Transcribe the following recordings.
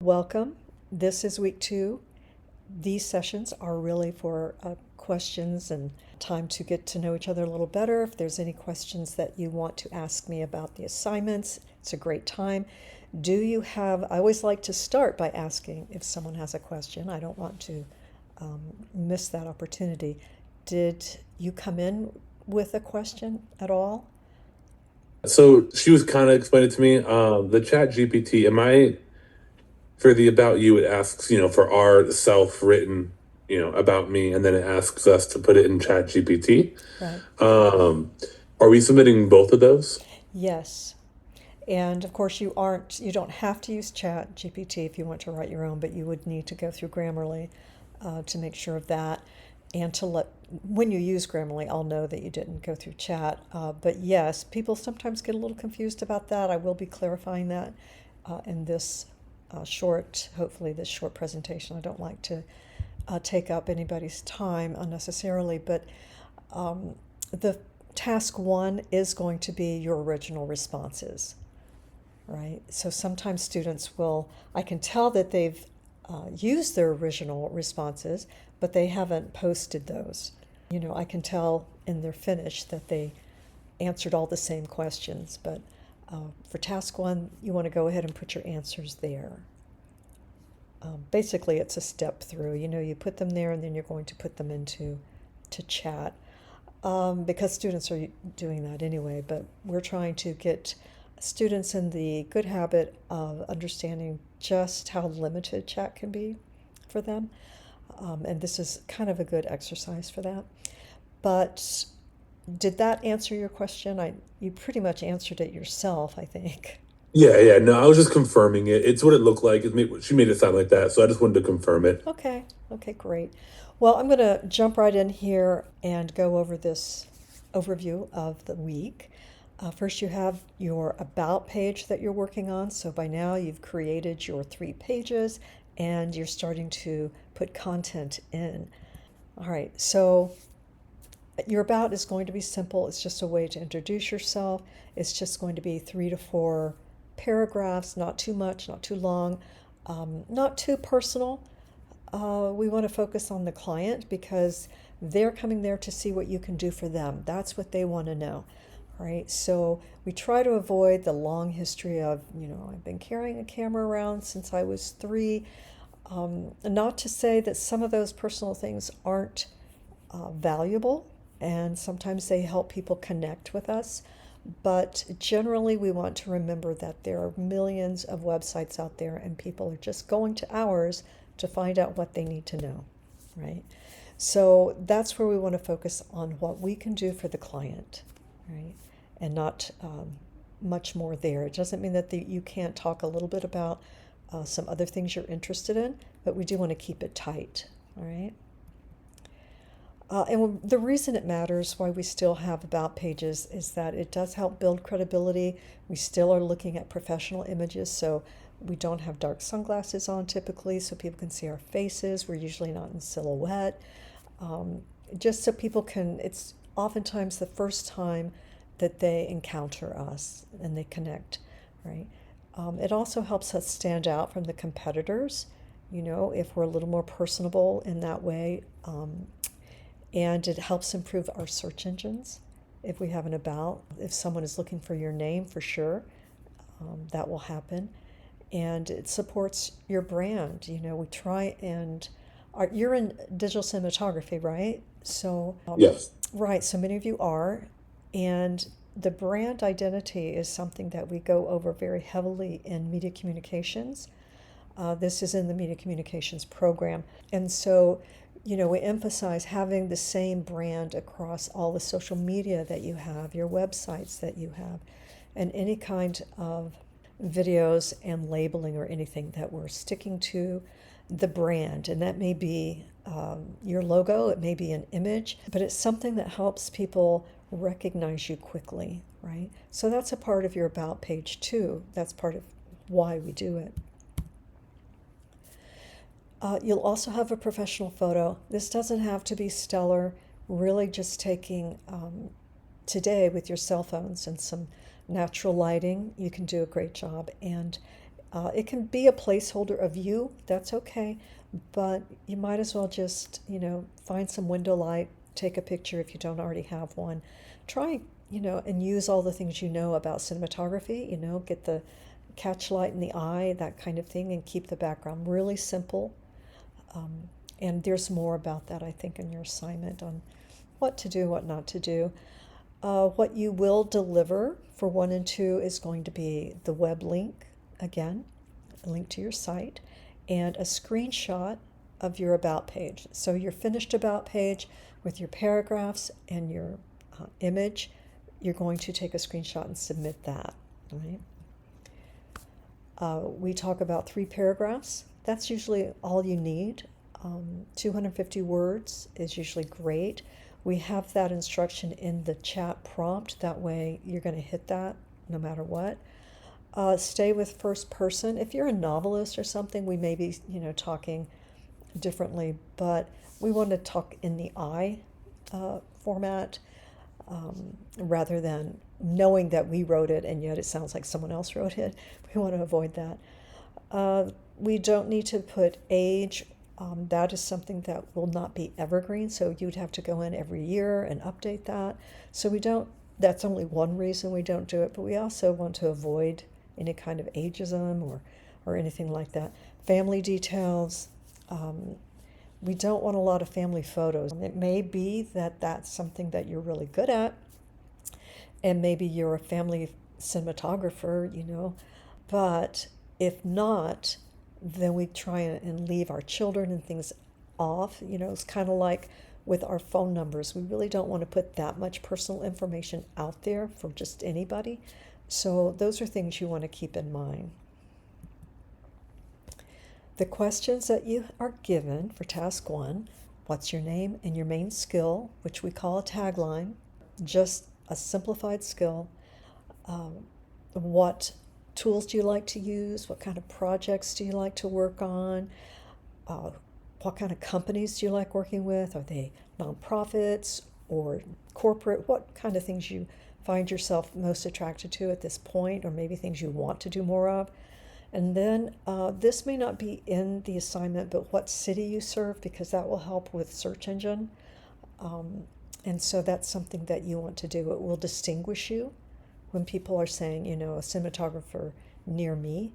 welcome. This is week 2. These sessions are really for questions and time to get to know each other a little better. If there's any questions that you want to ask me about the assignments, it's a great time. I always like to start by asking if someone has a question. I don't want to miss that opportunity. Did you come in with a question at all? So she was kind of explaining to me the chat GPT. Am I for the about you? It asks, for our self-written, about me, and then it asks us to put it in chat GPT. Right. Are we submitting both of those? Yes. And of course, you don't have to use Chat GPT if you want to write your own, but you would need to go through Grammarly to make sure of that. And when you use Grammarly, I'll know that you didn't go through chat. But yes, people sometimes get a little confused about that. I will be clarifying that in this hopefully this short presentation. I don't like to take up anybody's time unnecessarily, but the task 1 is going to be your original responses, right? So sometimes I can tell that they've used their original responses, but they haven't posted those. I can tell in their finish that they answered all the same questions, but for task 1, you want to go ahead and put your answers there. Basically, it's a step through. You put them there, and then you're going to put them into chat because students are doing that anyway. But we're trying to get students in the good habit of understanding just how limited chat can be for them. And this is kind of a good exercise for that. But did that answer your question? You pretty much answered it yourself, I think. Yeah. No, I was just confirming it. It's what it looked like. She made it sound like that, so I just wanted to confirm it. Okay, great. Well, I'm going to jump right in here and go over this overview of the week. First, you have your About page that you're working on. So by now, you've created your 3 pages and you're starting to put content in. All right, so your About is going to be simple. It's just a way to introduce yourself. It's just going to be 3 to 4 paragraphs, not too much, not too long, not too personal. We want to focus on the client because they're coming there to see what you can do for them. That's what they want to know. Right? So we try to avoid the long history of, I've been carrying a camera around since I was 3. Not to say that some of those personal things aren't valuable, and sometimes they help people connect with us. But generally, we want to remember that there are millions of websites out there, and people are just going to ours to find out what they need to know, right? So that's where we want to focus on what we can do for the client, right? And not much more there. It doesn't mean that you can't talk a little bit about some other things you're interested in, but we do want to keep it tight, all right? And the reason it matters, why we still have About pages, is that it does help build credibility. We still are looking at professional images, so we don't have dark sunglasses on typically, so people can see our faces. We're usually not in silhouette. Just so people it's oftentimes the first time that they encounter us and they connect, right? It also helps us stand out from the competitors, if we're a little more personable in that way. And it helps improve our search engines if we have an About. If someone is looking for your name, for sure, that will happen. And it supports your brand. We try and you're in digital cinematography, right? So Yes. right, so many of you are. And the brand identity is something that we go over very heavily in media communications. This is in the media communications program. And so, we emphasize having the same brand across all the social media that you have, your websites that you have, and any kind of videos and labeling or anything that we're sticking to the brand. And that may be your logo, it may be an image, but it's something that helps people recognize you quickly, right? So that's a part of your About page too. That's part of why we do it. You'll also have a professional photo. This doesn't have to be stellar, really just taking today with your cell phones and some natural lighting, you can do a great job. And It can be a placeholder of you, that's okay, but you might as well just, find some window light, take a picture if you don't already have one. Try, and use all the things you know about cinematography, get the catch light in the eye, that kind of thing, and keep the background really simple. And there's more about that, I think, in your assignment on what to do, what not to do. What you will deliver for 1 and 2 is going to be the web link, again, a link to your site, and a screenshot of your about page. So your finished about page with your paragraphs and your image, you're going to take a screenshot and submit that. All right. We talk about 3 paragraphs. That's usually all you need. 250 words is usually great. We have that instruction in the chat prompt. That way you're going to hit that no matter what. Stay with first person. If you're a novelist or something, we may be, talking differently, but we want to talk in the I format, rather than knowing that we wrote it and yet it sounds like someone else wrote it. We want to avoid that. We don't need to put age. That is something that will not be evergreen, so you'd have to go in every year and update that. So we don't, that's only one reason we don't do it, but we also want to avoid any kind of ageism or anything like that. Family details. We don't want a lot of family photos. It may be that that's something that you're really good at, and maybe you're a family cinematographer, but if not, then we try and leave our children and things off. It's kind of like with our phone numbers. We really don't want to put that much personal information out there for just anybody. So those are things you want to keep in mind. The questions that you are given for task 1, what's your name and your main skill, which we call a tagline, just a simplified skill. What tools do you like to use? What kind of projects do you like to work on? What kind of companies do you like working with? Are they nonprofits or corporate? What kind of things you find yourself most attracted to at this point, or maybe things you want to do more of? And then this may not be in the assignment, but what city you serve, because that will help with search engine. And so that's something that you want to do. It will distinguish you when people are saying, a cinematographer near me,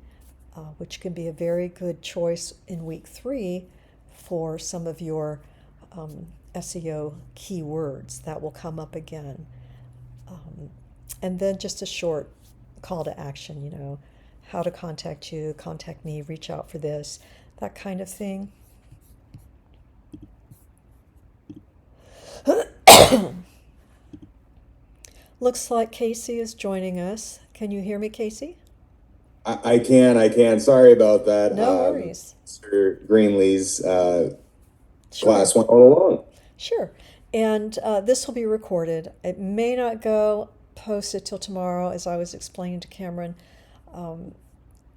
which can be a very good choice in week 3 for some of your SEO keywords that will come up again. And then just a short call to action, how to contact you, contact me, reach out for this, that kind of thing. Looks like Casey is joining us. Can you hear me, Casey? I can. Sorry about that. No worries. Mr. Greenlee's Sure. class went all along. Sure. And this will be recorded. It may not go posted till tomorrow, as I was explaining to Cameron.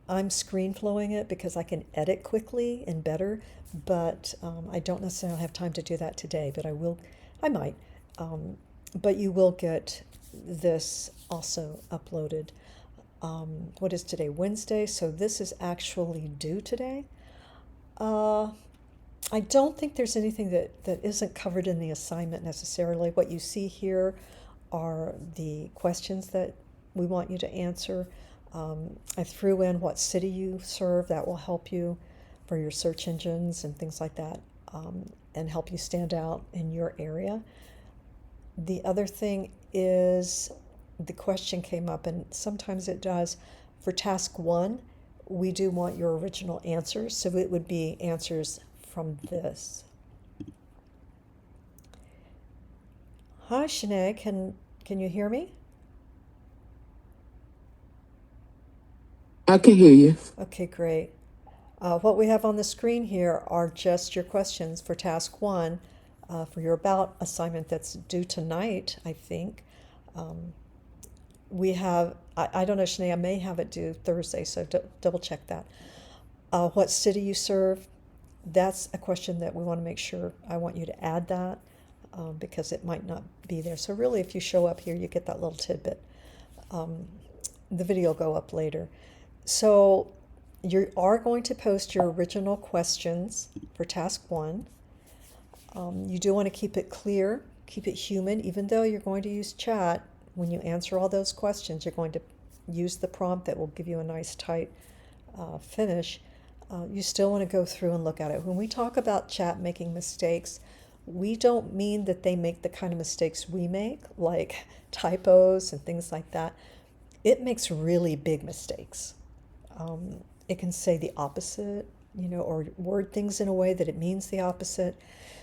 I'm screen flowing it because I can edit quickly and better, but I don't necessarily have time to do that today, but I might. But you will get this also uploaded. What is today? Wednesday, so this is actually due today. I don't think there's anything that isn't covered in the assignment necessarily. What you see here are the questions that we want you to answer. I threw in what city you serve. That will help you for your search engines and things like that, and help you stand out in your area. The other thing is the question came up, and sometimes it does. For task 1, we do want your original answers, so it would be answers from this. Hi, Shanae, can you hear me? I can hear you. Okay, great. What we have on the screen here are just your questions for task 1, for your about assignment that's due tonight, I think. We have, I don't know, Shanae, I may have it due Thursday, so double check that. What city you serve, that's a question that we want to make sure, I want you to add that, because it might not be there. So really, if you show up here, you get that little tidbit. The video will go up later. So You are going to post your original questions for task one. You do want to keep it clear, keep it human, even though you're going to use chat. When you answer all those questions, you're going to use the prompt that will give you a nice tight finish. You still want to go through and look at it. When we talk about chat making mistakes, we don't mean that they make the kind of mistakes we make, like typos and things like that. It makes really big mistakes. It can say the opposite, or word things in a way that it means the opposite.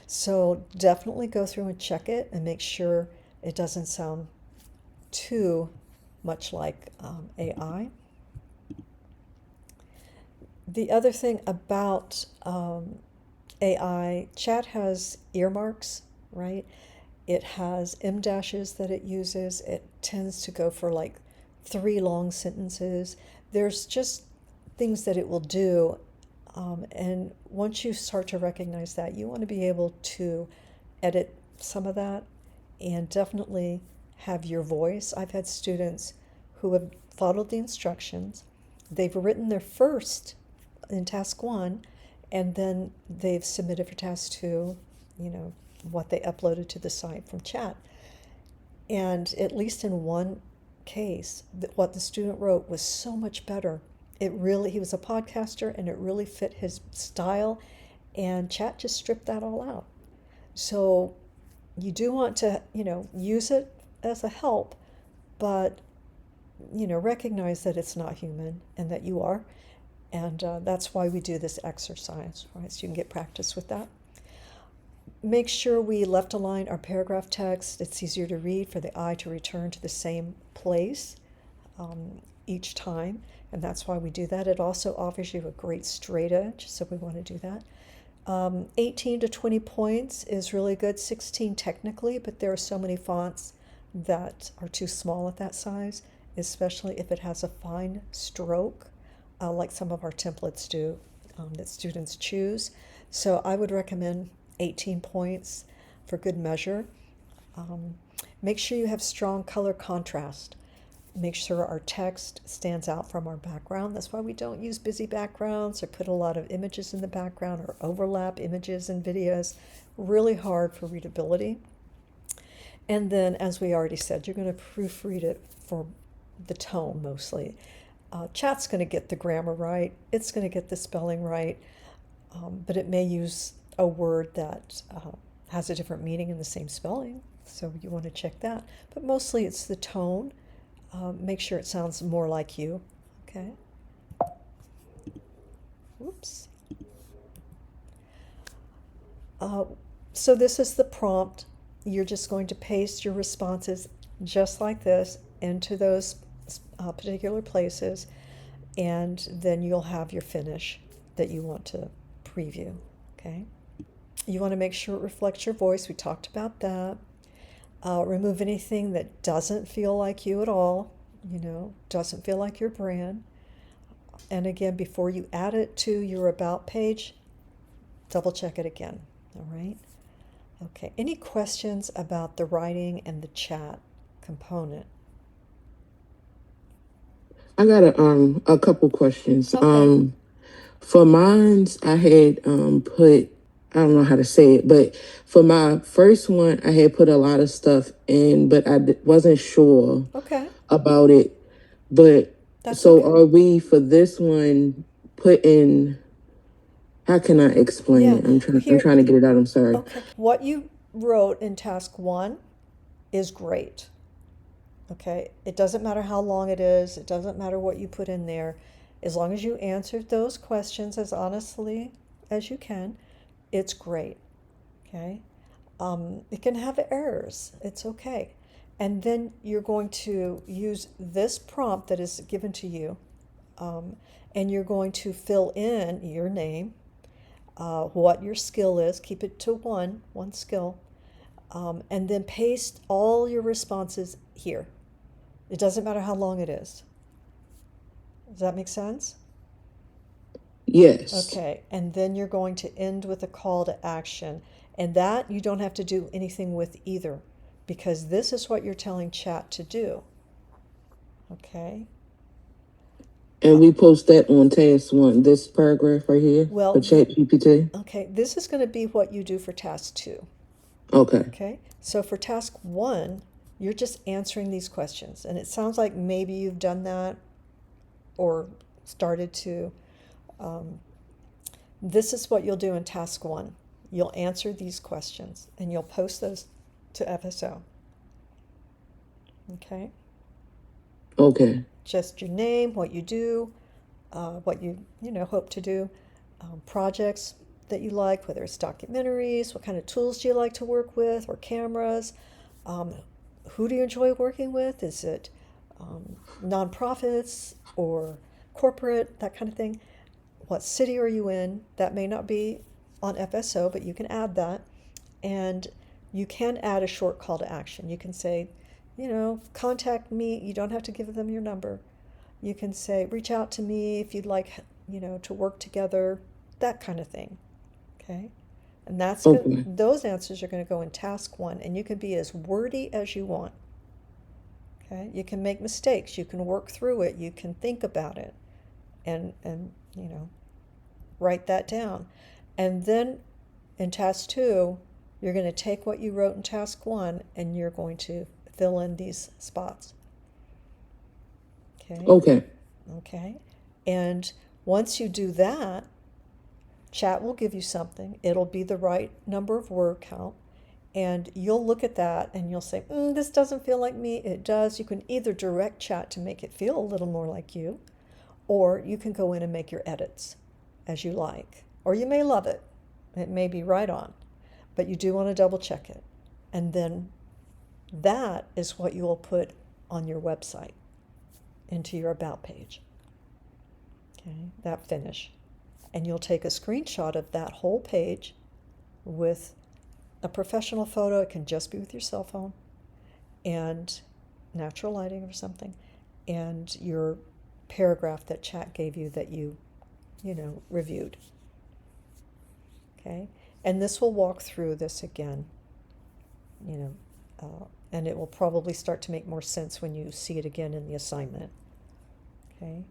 So definitely go through and check it and make sure it doesn't sound too much like AI. The other thing about AI, chat has earmarks, right? It has M dashes that it uses. It tends to go for like 3 long sentences. There's just things that it will do. And once you start to recognize that, you want to be able to edit some of that and definitely have your voice. I've had students who have followed the instructions. They've written their first in task one, and then they've submitted for task two, what they uploaded to the site from chat. And at least in one case, what the student wrote was so much better. He was a podcaster, and it really fit his style, and chat just stripped that all out. So you do want to, use it as a help, but, recognize that it's not human and that you are. And that's why we do this exercise, right? So you can get practice with that. Make sure we left align our paragraph text. It's easier to read for the eye to return to the same place each time, and that's why we do that. It also offers you a great straight edge, so we want to do that. 18 to 20 points is really good, 16 technically, but there are so many fonts that are too small at that size, especially if it has a fine stroke, like some of our templates do that students choose. So I would recommend 18 points for good measure. Make sure you have strong color contrast. Make sure our text stands out from our background. That's why we don't use busy backgrounds or put a lot of images in the background or overlap images and videos. Really hard for readability. And then, as we already said, you're going to proofread it for the tone mostly. Chat's going to get the grammar right. It's going to get the spelling right. But it may use a word that has a different meaning in the same spelling. So you want to check that. But mostly it's the tone. Make sure it sounds more like you. Okay. Oops. So this is the prompt. You're just going to paste your responses just like this into those particular places, and then you'll have your finish that you want to preview. Okay. You want to make sure it reflects your voice. We talked about that. Remove anything that doesn't feel like you at all, doesn't feel like your brand. And again, before you add it to your About page, double check it again. All right? Okay. Any questions about the writing and the chat component? I got a couple questions. Okay. For mines, I had put, I don't know how to say it, but for my first one, I had put a lot of stuff in, but wasn't sure Okay. about it. But That's so okay. are we for this one putting? How can I explain Yeah. it? I'm Here. trying to get it out. I'm sorry. Okay. What you wrote in task one is great. Okay. It doesn't matter how long it is. It doesn't matter what you put in there. As long as you answered those questions as honestly as you can, it's great. Okay. It can have errors. It's okay. And then you're going to use this prompt that is given to you, and you're going to fill in your name, what your skill is. Keep it to one skill, and then paste all your responses here. It doesn't matter how long it is. Does that make sense? Yes. Okay, and then you're going to end with a call to action. And that you don't have to do anything with either, because this is what you're telling chat to do. Okay? And we post that on task 1, this paragraph right here Well, for ChatGPT. Okay, this is going to be what you do for task 2. Okay. Okay, so for task 1, you're just answering these questions. And it sounds like maybe you've done that or started to. This is what you'll do in task 1. You'll answer these questions and you'll post those to FSO. Okay? Okay. Just your name, what you do, what you hope to do, projects that you like, whether it's documentaries, what kind of tools do you like to work with, or cameras, who do you enjoy working with? Is it nonprofits or corporate, that kind of thing? What city are you in? That may not be on FSO, but you can add that. And you can add a short call to action. You can say, contact me. You don't have to give them your number. You can say, reach out to me if you'd like, to work together, that kind of thing. Okay? And Okay. those answers are going to go in task 1, and you can be as wordy as you want. Okay? You can make mistakes. You can work through it. You can think about it and write that down. And then in task 2, you're going to take what you wrote in task 1 and you're going to fill in these spots. Okay? Okay. Okay. And once you do that, chat will give you something. It'll be the right number of word count. And you'll look at that and you'll say, this doesn't feel like me. It does. You can either direct chat to make it feel a little more like you, or you can go in and make your edits as you like. Or you may love it. It may be right on. But you do want to double check it. And then that is what you will put on your website, into your About page. Okay, that finish. And you'll take a screenshot of that whole page with a professional photo. It can just be with your cell phone and natural lighting or something, and your paragraph that chat gave you that you reviewed. Okay, and this will walk through this again, and it will probably start to make more sense when you see it again in the assignment. Okay,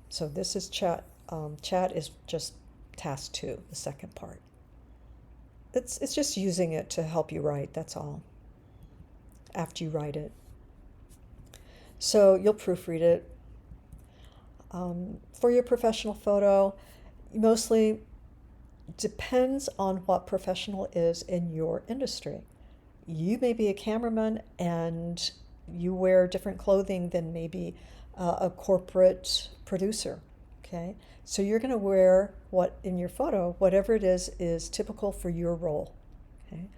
so this is chat. Chat is just task 2, the second part. It's just using it to help you write, that's all, after you write it. So you'll proofread it. For your professional photo, mostly depends on what professional is in your industry. You may be a cameraman and you wear different clothing than maybe a corporate producer. Okay, so you're going to wear what in your photo, whatever it is typical for your role. Okay,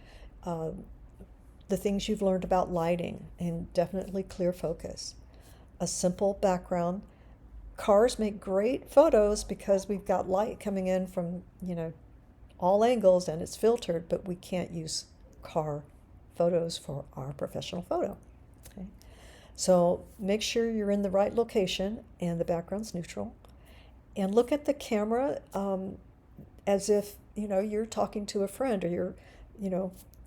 the things you've learned about lighting, and definitely clear focus, a simple background. Cars make great photos because we've got light coming in from all angles and it's filtered, but we can't use car photos for our professional photo. Okay, so make sure you're in the right location and the background's neutral. And look at the camera as if you're talking to a friend, or you're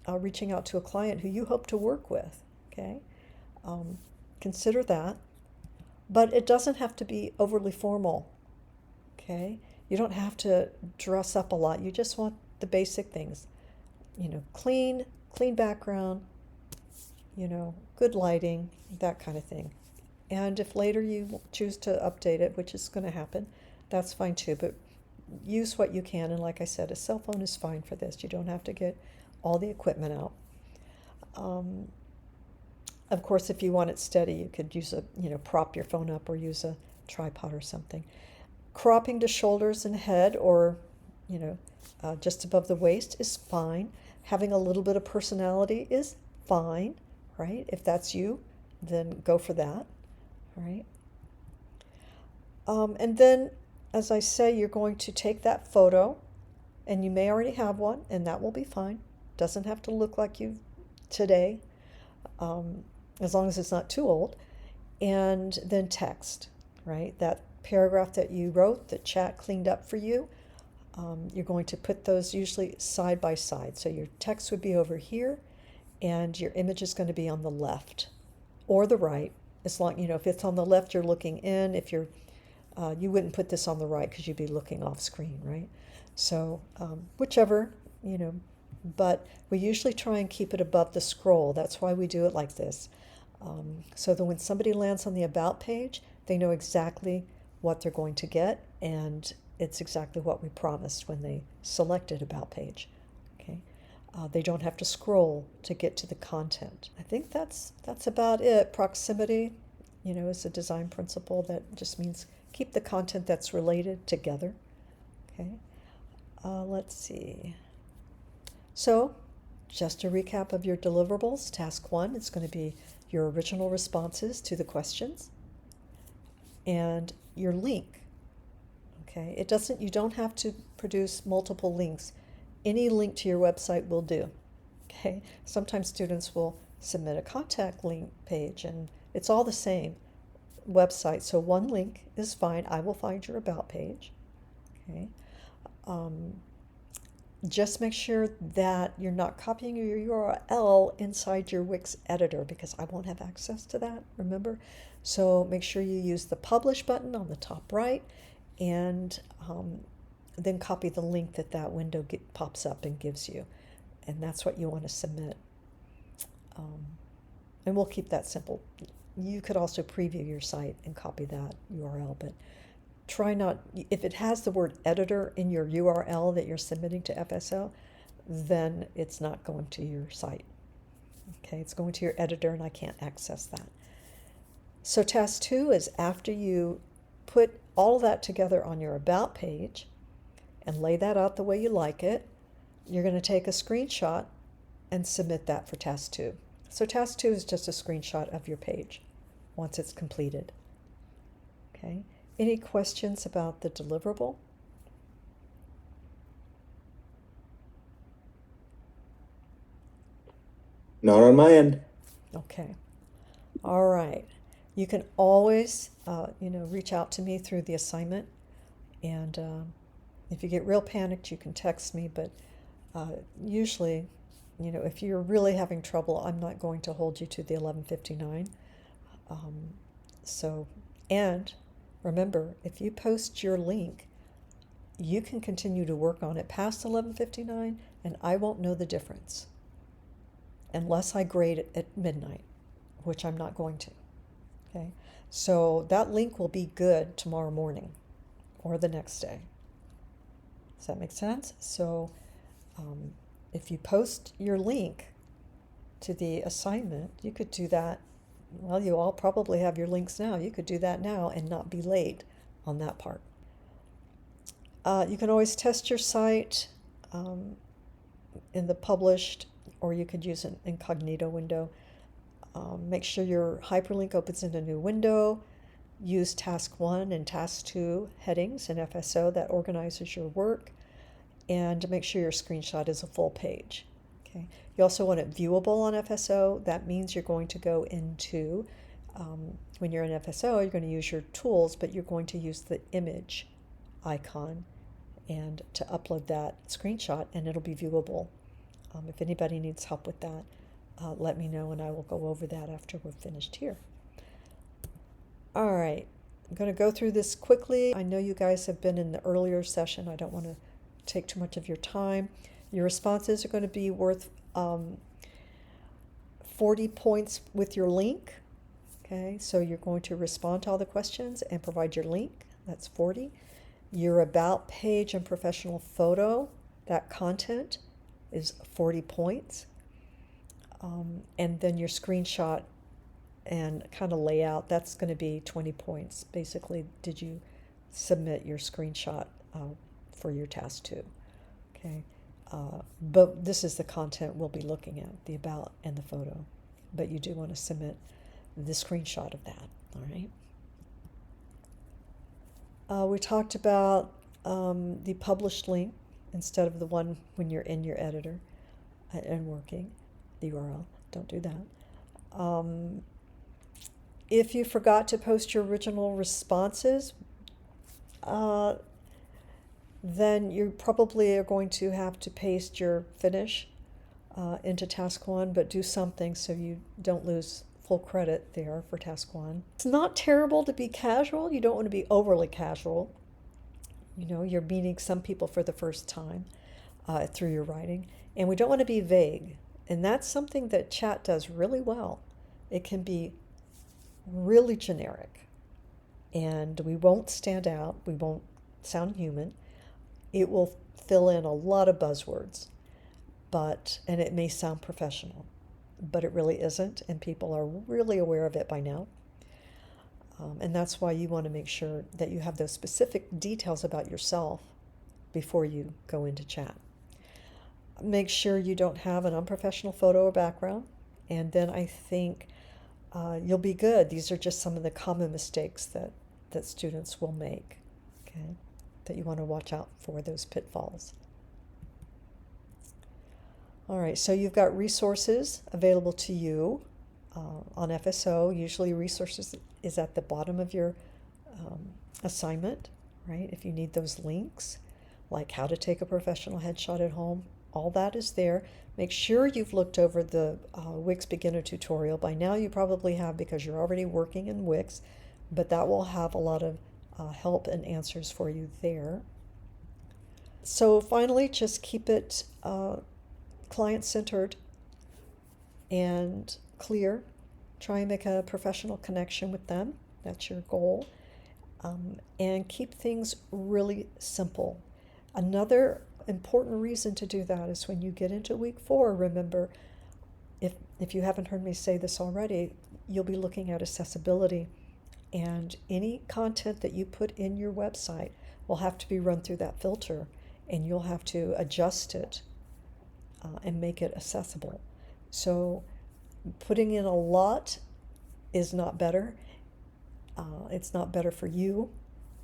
reaching out to a client who you hope to work with. Okay, consider that, but it doesn't have to be overly formal. Okay, you don't have to dress up a lot. You just want the basic things. Clean background. Good lighting, that kind of thing. And if later you choose to update it, which is going to happen, that's fine too, but use what you can. And like I said, a cell phone is fine for this. You don't have to get all the equipment out. Of course, if you want it steady, you could use prop your phone up or use a tripod or something. Cropping to shoulders and head, or just above the waist, is fine. Having a little bit of personality is fine, right? If that's you, then go for that, right? And then, as I say, you're going to take that photo, and you may already have one, and that will be fine. Doesn't have to look like you today, as long as it's not too old. And then text, right? That paragraph that you wrote, that chat cleaned up for you, you're going to put those usually side by side. So your text would be over here, and your image is going to be on the left or the right. As long, if it's on the left, you're looking in. If you're you wouldn't put this on the right because you'd be looking off screen, right? So whichever, but we usually try and keep it above the scroll. That's why we do it like this. So that when somebody lands on the About page, they know exactly what they're going to get, and it's exactly what we promised when they selected About page. Okay, they don't have to scroll to get to the content. I think that's about it. Proximity, is a design principle that just means keep the content that's related together. Okay, let's see. So, just a recap of your deliverables. Task 1 is going to be your original responses to the questions and your link. Okay, you don't have to produce multiple links. Any link to your website will do. Okay, sometimes students will submit a contact link page and it's all the same website. So one link is fine. I will find your About page. Okay. Just make sure that you're not copying your URL inside your Wix editor because I won't have access to that, remember? So make sure you use the Publish button on the top right and then copy the link that window pops up and gives you. And that's what you want to submit. And we'll keep that simple. You could also preview your site and copy that URL, but try not, if it has the word editor in your URL that you're submitting to FSO, then it's not going to your site. Okay, it's going to your editor and I can't access that. So task 2 is after you put all of that together on your About page and lay that out the way you like it, you're going to take a screenshot and submit that for task 2. So task 2 is just a screenshot of your page once it's completed. Okay. Any questions about the deliverable? Not on my end. Okay. All right. You can always, reach out to me through the assignment. And if you get real panicked, you can text me. But usually, if you're really having trouble, I'm not going to hold you to the 11:59. And remember, if you post your link, you can continue to work on it past 11:59, and I won't know the difference unless I grade it at midnight, which I'm not going to. Okay, so that link will be good tomorrow morning or the next day. Does that make sense? So if you post your link to the assignment, you could do that. Well, you all probably have your links now. You could do that now and not be late on that part. You can always test your site in the published, or you could use an incognito window. Make sure your hyperlink opens in a new window. Use task 1 and task 2 headings in FSO that organizes your work. And make sure your screenshot is a full page. Okay. You also want it viewable on FSO. That means you're going to go into, when you're in FSO, you're going to use your tools, but you're going to use the image icon and to upload that screenshot, and it'll be viewable. If anybody needs help with that, let me know, and I will go over that after we're finished here. All right, I'm going to go through this quickly. I know you guys have been in the earlier session. I don't want to take too much of your time. Your responses are going to be worth 40 points with your link. Okay, so you're going to respond to all the questions and provide your link. That's 40. Your About page and professional photo, that content is 40 points. And then your screenshot and kind of layout, that's going to be 20 points. Basically, did you submit your screenshot for your task 2? Okay. But this is the content we'll be looking at, the About and the photo. But you do want to submit the screenshot of that, all right? We talked about the published link instead of the one when you're in your editor and working, the URL. Don't do that. If you forgot to post your original responses, then you probably are going to have to paste your finish into task 1, but do something so you don't lose full credit there for task one. It's not terrible to be casual. You don't want to be overly casual. You know, you're meeting some people for the first time through your writing. And we don't want to be vague. And that's something that chat does really well. It can be really generic. And we won't stand out. We won't sound human. It will fill in a lot of buzzwords. And it may sound professional, but it really isn't. And people are really aware of it by now. And that's why you want to make sure that you have those specific details about yourself before you go into chat. Make sure you don't have an unprofessional photo or background. And then I think you'll be good. These are just some of the common mistakes that students will make, okay? That you want to watch out for, those pitfalls. All right, so you've got resources available to you on FSO. Usually resources is at the bottom of your assignment, right? If you need those links, like how to take a professional headshot at home, all that is there. Make sure you've looked over the Wix beginner tutorial. By now you probably have, because you're already working in Wix, but that will have a lot of help and answers for you there. So finally, just keep it client-centered and clear. Try and make a professional connection with them. That's your goal. And keep things really simple. Another important reason to do that is when you get into week 4, remember, if you haven't heard me say this already, you'll be looking at accessibility. And any content that you put in your website will have to be run through that filter, and you'll have to adjust it and make it accessible. So putting in a lot is not better. It's not better for you,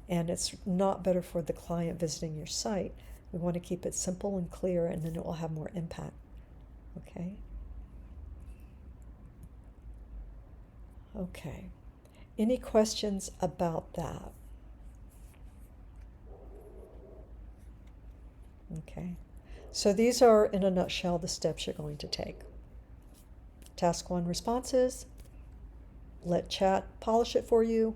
and it's not better for the client visiting your site. We want to keep it simple and clear, and then it will have more impact. Okay? Okay. Any questions about that? Okay. So these are, in a nutshell, the steps you're going to take. Task 1, responses. Let chat polish it for you.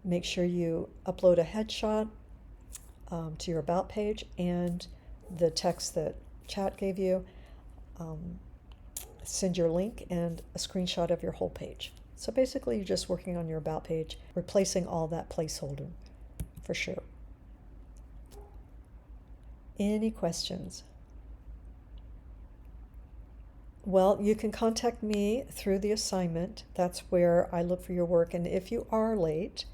Make sure you upload a headshot to your About page and the text that chat gave you. Send your link and a screenshot of your whole page. So basically, you're just working on your About page, replacing all that placeholder for sure. Any questions? Well, you can contact me through the assignment. That's where I look for your work. And if you are late,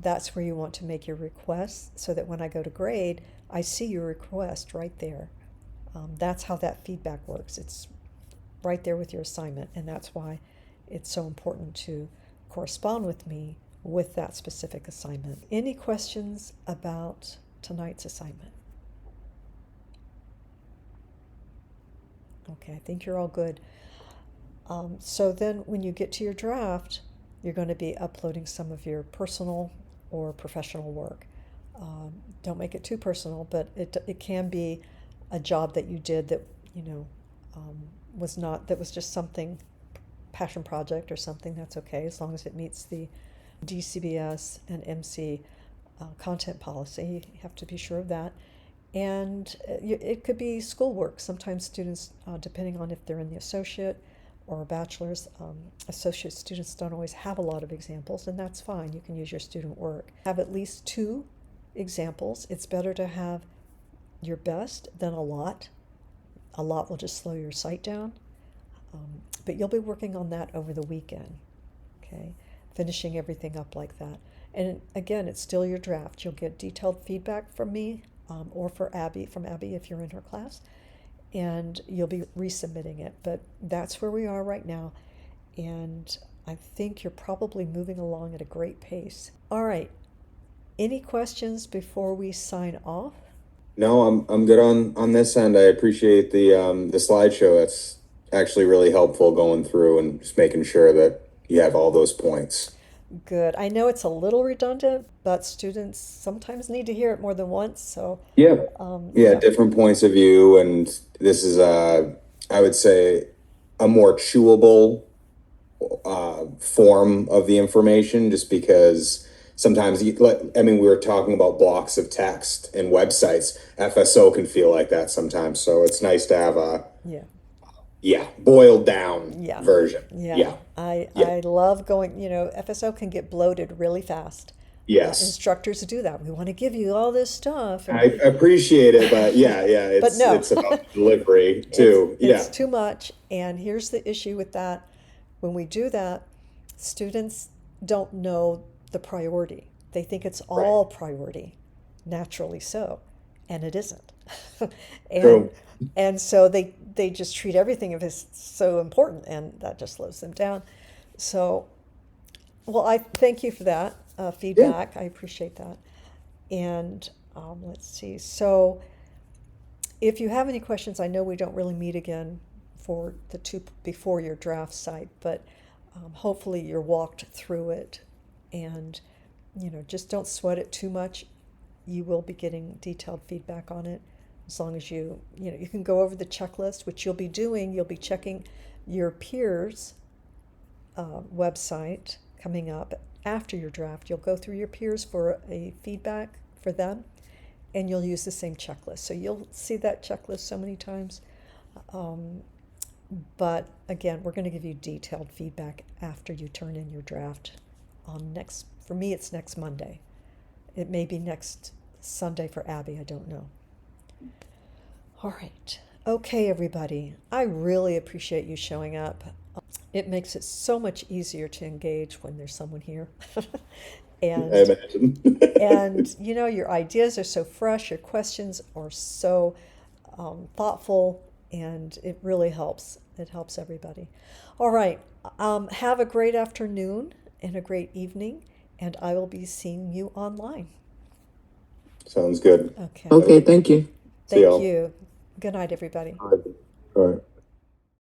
that's where you want to make your request, so that when I go to grade, I see your request right there. That's how that feedback works. It's right there with your assignment, and that's why it's so important to correspond with me with that specific assignment. Any questions about tonight's assignment? Okay, I think you're all good. So then when you get to your draft, you're going to be uploading some of your personal or professional work. Don't make it too personal, but it can be a job that you did that, was just something, passion project or something. That's okay, as long as it meets the DCBS and MC content policy. You have to be sure of that. And it could be schoolwork. Sometimes students, depending on if they're in the associate or a bachelor's, associate students don't always have a lot of examples, and that's fine. You can use your student work. Have at least 2 examples. It's better to have your best than a lot. A lot will just slow your site down. But you'll be working on that over the weekend, okay? Finishing everything up like that. And again, it's still your draft. You'll get detailed feedback from me or from Abby if you're in her class. And you'll be resubmitting it. But that's where we are right now. And I think you're probably moving along at a great pace. All right. Any questions before we sign off? No, I'm good on this end. I appreciate the slideshow. That's actually really helpful going through and just making sure that you have all those points. Good. I know it's a little redundant, but students sometimes need to hear it more than once. So Yeah. yeah. Different points of view, and this is I would say a more chewable form of the information, just because sometimes we were talking about blocks of text and websites. FSO can feel like that sometimes. So it's nice to have a boiled down version. Yeah. I love going, FSO can get bloated really fast. Yes. Instructors do that. We want to give you all this stuff. I appreciate it, but But no. it's about delivery too. It's too much. And here's the issue with that. When we do that, students don't know the priority. They think it's all priority, naturally so, and it isn't. True. And so they just treat everything as so important, and that just slows them down. So, well, I thank you for that feedback. I appreciate that. And let's see. So, if you have any questions, I know we don't really meet again for the two before your draft site, but hopefully you're walked through it, and just don't sweat it too much. You will be getting detailed feedback on it, as long as you can go over the checklist, which you'll be doing. You'll be checking your peers' website coming up after your draft. You'll go through your peers for a feedback for them, and you'll use the same checklist. So you'll see that checklist so many times. But again, we're going to give you detailed feedback after you turn in your draft for me, it's next Monday. It may be next Sunday for Abby, I don't know. All right. Okay, everybody. I really appreciate you showing up. It makes it so much easier to engage when there's someone here. And, I imagine. and your ideas are so fresh, your questions are so thoughtful, and it really helps. It helps everybody. All right. Have a great afternoon and a great evening, and I will be seeing you online. Sounds good. Okay. Okay, thank you. Thank you. Good night, everybody. All right.